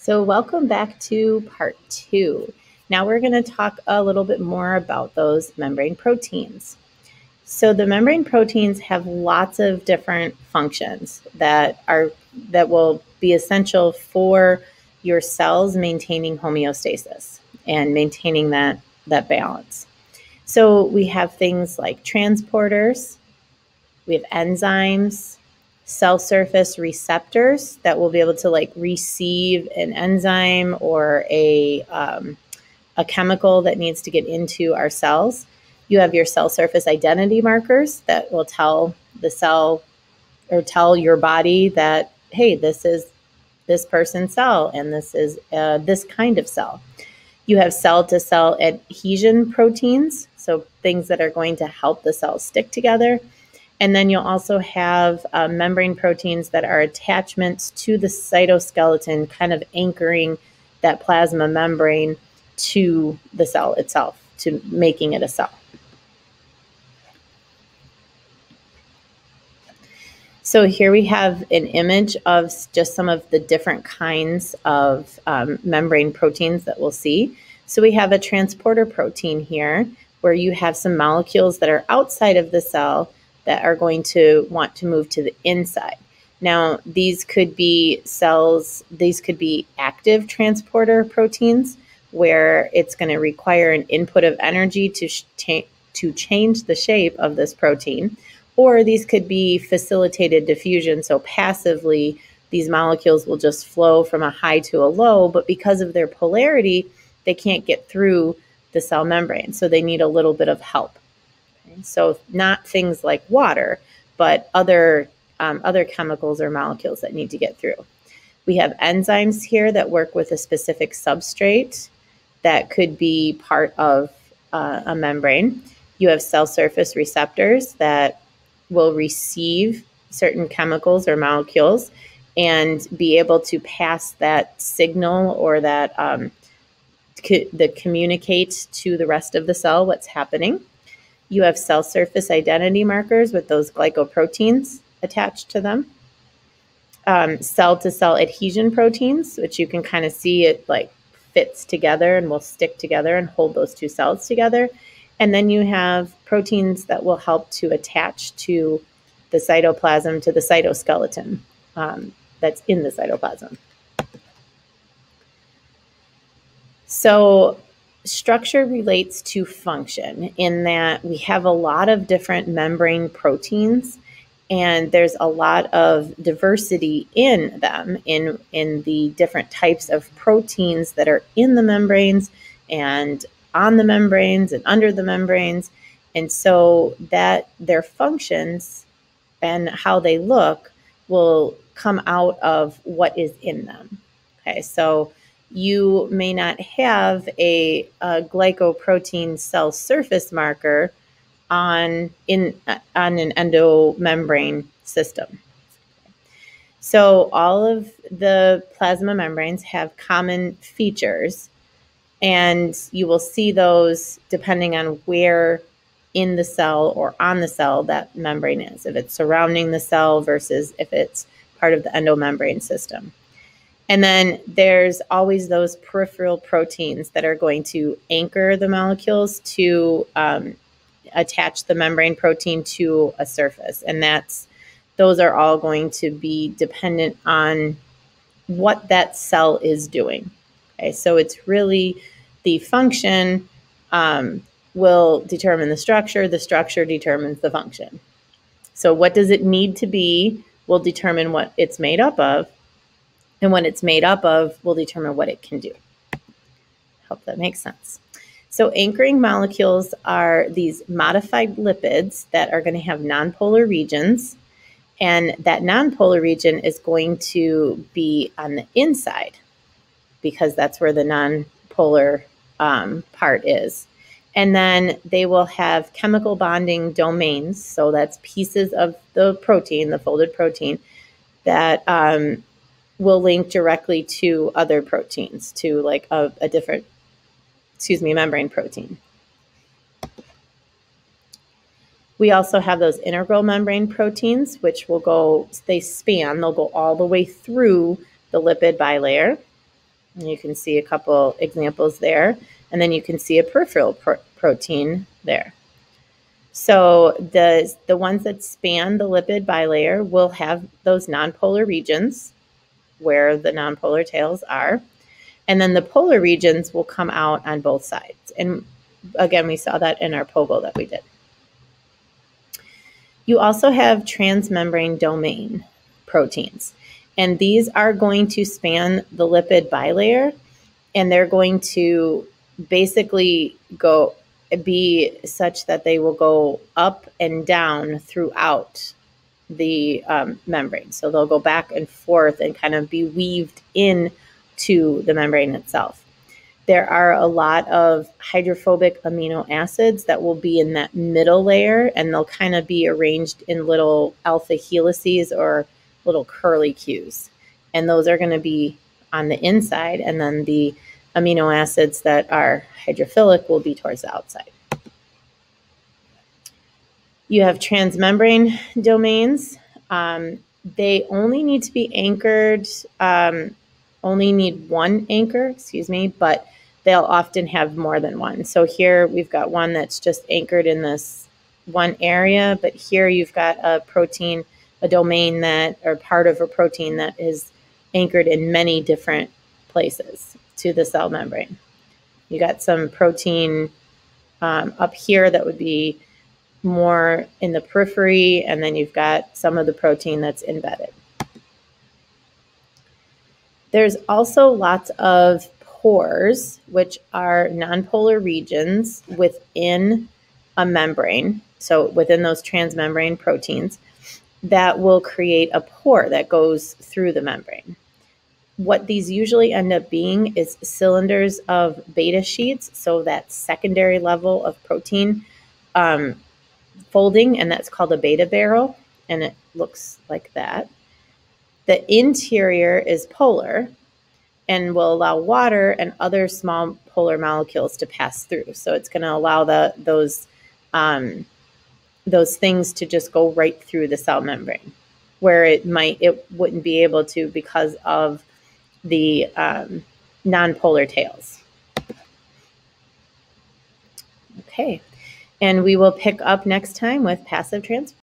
So welcome back to part 2. Now we're going to talk a little bit more about those membrane proteins. So the membrane proteins have lots of different functions that will be essential for your cells maintaining homeostasis and maintaining that balance. So we have things like transporters, we have enzymes, cell surface receptors that will be able to receive an enzyme or a chemical that needs to get into our cells. You have your cell surface identity markers that will tell the cell or tell your body that, hey, this is this person's cell and this is this kind of cell. You have cell-to-cell adhesion proteins, so things that are going to help the cells stick together. And then you'll also have membrane proteins that are attachments to the cytoskeleton, kind of anchoring that plasma membrane to the cell itself, to making it a cell. So here we have an image of just some of the different kinds of membrane proteins that we'll see. So we have a transporter protein here, where you have some molecules that are outside of the cell that are going to want to move to the inside. Now, these could be active transporter proteins, where it's going to require an input of energy to change the shape of this protein. Or these could be facilitated diffusion, so passively these molecules will just flow from a high to a low, but because of their polarity, they can't get through the cell membrane, so they need a little bit of help. Okay? So not things like water, but other chemicals or molecules that need to get through. We have enzymes here that work with a specific substrate that could be part of a membrane. You have cell surface receptors that will receive certain chemicals or molecules and be able to pass that signal or that communicate to the rest of the cell what's happening. You have cell surface identity markers with those glycoproteins attached to them. Cell-to-cell adhesion proteins, which you can kind of see it like fits together and will stick together and hold those two cells together. And then you have proteins that will help to attach to the cytoplasm, to the cytoskeleton that's in the cytoplasm. So structure relates to function in that we have a lot of different membrane proteins, and there's a lot of diversity in them, in the different types of proteins that are in the membranes and on the membranes and under the membranes. And so that their functions and how they look will come out of what is in them. Okay, so you may not have a glycoprotein cell surface marker on an endomembrane system. So all of the plasma membranes have common features, and you will see those depending on where in the cell or on the cell that membrane is, if it's surrounding the cell versus if it's part of the endomembrane system. And then there's always those peripheral proteins that are going to anchor the molecules to attach the membrane protein to a surface. And those are all going to be dependent on what that cell is doing. Okay, so it's really the function will determine the structure determines the function. So what does it need to be will determine what it's made up of, and what it's made up of will determine what it can do. Hope that makes sense. So anchoring molecules are these modified lipids that are going to have nonpolar regions, and that nonpolar region is going to be on the inside because that's where the nonpolar part is. And then they will have chemical bonding domains, so that's pieces of the protein, the folded protein, that will link directly to other proteins, to like a different, membrane protein. We also have those integral membrane proteins, which will they'll go all the way through the lipid bilayer. And you can see a couple examples there, and then you can see a peripheral protein there. So the ones that span the lipid bilayer will have those nonpolar regions where the nonpolar tails are. And then the polar regions will come out on both sides. And again, we saw that in our POGO that we did. You also have transmembrane domain proteins. And these are going to span the lipid bilayer, and they're going to basically be such that they will go up and down throughout the membrane. So they'll go back and forth and kind of be weaved into the membrane itself. There are a lot of hydrophobic amino acids that will be in that middle layer, and they'll kind of be arranged in little alpha helices or little curlicues. And those are going to be on the inside, and then the amino acids that are hydrophilic will be towards the outside. You have transmembrane domains. They only need to be anchored, only need one anchor, but they'll often have more than one. So here we've got one that's just anchored in this one area, but here you've got a protein, a domain that, or part of a protein that is anchored in many different places to the cell membrane. You got some protein up here that would be more in the periphery, and then you've got some of the protein that's embedded. There's also lots of pores, which are nonpolar regions within a membrane, so within those transmembrane proteins, that will create a pore that goes through the membrane. What these usually end up being is cylinders of beta sheets, so that secondary level of protein folding, and that's called a beta barrel, and it looks like that. The interior is polar and will allow water and other small polar molecules to pass through. So it's going to allow those things to just go right through the cell membrane, where it wouldn't be able to because of the nonpolar tails. Okay, and we will pick up next time with passive transport.